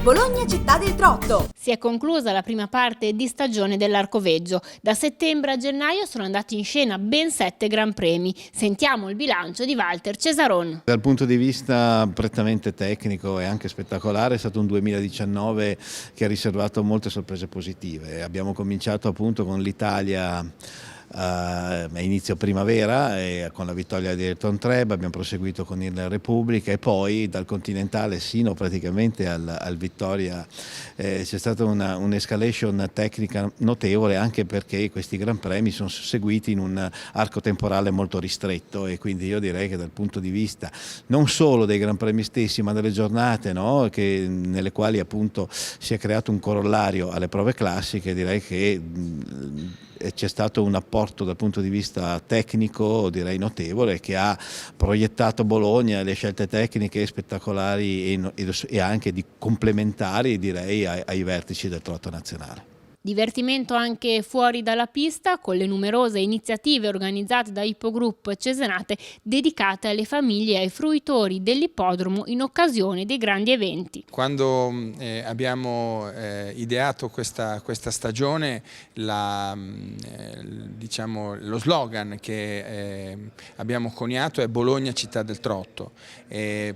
Bologna Città del Trotto. Si è conclusa la prima parte di stagione dell'Arcoveggio. Da settembre a gennaio sono andati in scena ben 7 Gran Premi. Sentiamo il bilancio di Walter Cesaron. Dal punto di vista prettamente tecnico e anche spettacolare è stato un 2019 che ha riservato molte sorprese positive. Abbiamo cominciato appunto con l'Italia a inizio primavera con la vittoria di Ayrton Treb, abbiamo proseguito con il Repubblica e poi dal Continentale sino praticamente al Vittoria c'è stata un'escalation tecnica notevole, anche perché questi Gran Premi sono seguiti in un arco temporale molto ristretto, e quindi io direi che dal punto di vista non solo dei Gran Premi stessi ma delle giornate, no, nelle quali appunto si è creato un corollario alle prove classiche, direi che c'è stato un apporto dal punto di vista tecnico direi notevole, che ha proiettato Bologna, le scelte tecniche spettacolari e anche di complementari direi ai vertici del trotto nazionale. Divertimento anche fuori dalla pista, con le numerose iniziative organizzate da Ippogroup Cesenate dedicate alle famiglie e ai fruitori dell'ippodromo in occasione dei grandi eventi. Quando abbiamo ideato questa stagione, diciamo, lo slogan che abbiamo coniato è Bologna Città del Trotto,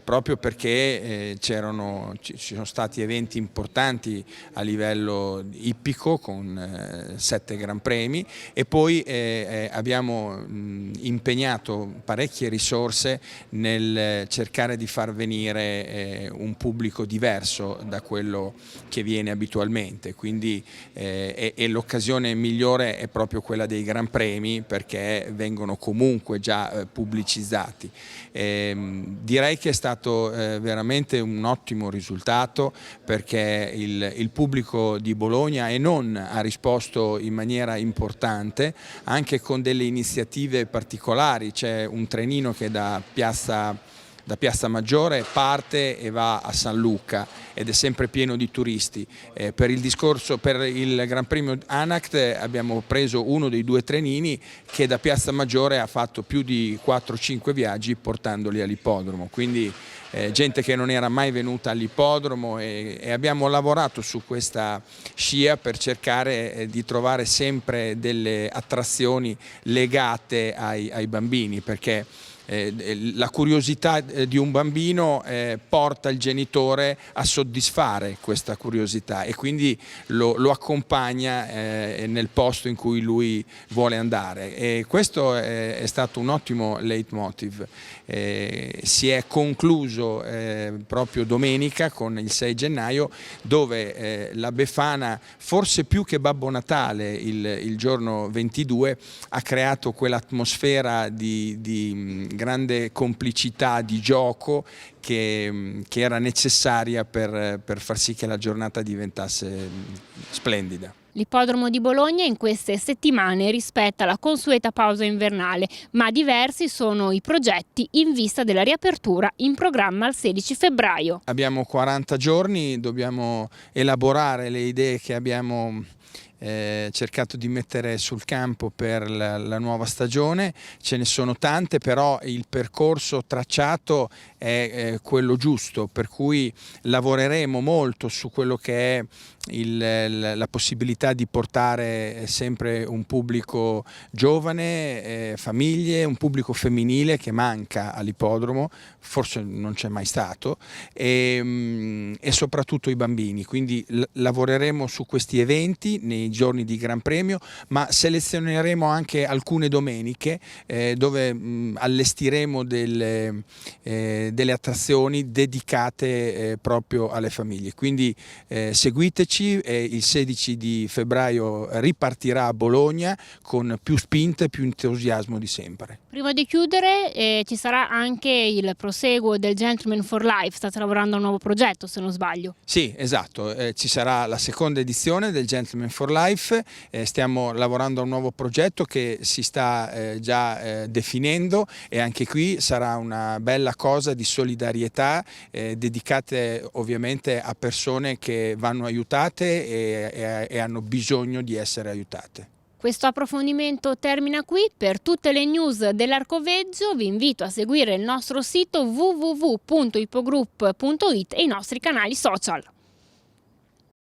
proprio perché ci sono stati eventi importanti a livello ippico con 7 Gran Premi, e poi abbiamo impegnato parecchie risorse nel cercare di far venire un pubblico diverso da quello che viene abitualmente, quindi l'occasione migliore è proprio quella dei Gran Premi, perché vengono comunque già pubblicizzati. Direi che è stato veramente un ottimo risultato, perché il pubblico di Bologna e non ha risposto in maniera importante, anche con delle iniziative particolari. C'è un trenino che da Piazza Maggiore parte e va a San Luca ed è sempre pieno di turisti. Per il Gran Premio Anact abbiamo preso uno dei 2 trenini che da Piazza Maggiore ha fatto più di 4-5 viaggi portandoli all'ippodromo, quindi gente che non era mai venuta all'ippodromo, e abbiamo lavorato su questa scia per cercare di trovare sempre delle attrazioni legate ai bambini, perché la curiosità di un bambino porta il genitore a soddisfare questa curiosità, e quindi lo accompagna nel posto in cui lui vuole andare, e questo è stato un ottimo leitmotiv. Si è concluso proprio domenica con il 6 gennaio, dove la Befana, forse più che Babbo Natale il giorno 22, ha creato quell'atmosfera di grande complicità, di gioco che era necessaria per far sì che la giornata diventasse splendida. L'ippodromo di Bologna in queste settimane rispetta la consueta pausa invernale, ma diversi sono i progetti in vista della riapertura in programma il 16 febbraio. Abbiamo 40 giorni, dobbiamo elaborare le idee che abbiamo cercato di mettere sul campo per la nuova stagione. Ce ne sono tante, però il percorso tracciato è quello giusto, per cui lavoreremo molto su quello che è la possibilità di portare sempre un pubblico giovane, famiglie, un pubblico femminile che manca all'ippodromo, forse non c'è mai stato, e soprattutto i bambini. Quindi lavoreremo su questi eventi nei giorni di Gran Premio, ma selezioneremo anche alcune domeniche dove allestiremo delle attrazioni dedicate proprio alle famiglie. Quindi seguiteci, il 16 di febbraio ripartirà a Bologna con più spinta e più entusiasmo di sempre. Prima di chiudere ci sarà anche il proseguo del Gentleman for Life. State lavorando a un nuovo progetto, se non sbaglio. Sì, esatto, ci sarà la seconda edizione del Gentleman for Life, stiamo lavorando a un nuovo progetto che si sta già definendo, e anche qui sarà una bella cosa di solidarietà dedicate ovviamente a persone che vanno aiutate e hanno bisogno di essere aiutate. Questo approfondimento termina qui. Per tutte le news dell'Arcoveggio vi invito a seguire il nostro sito www.ippogroup.it e i nostri canali social.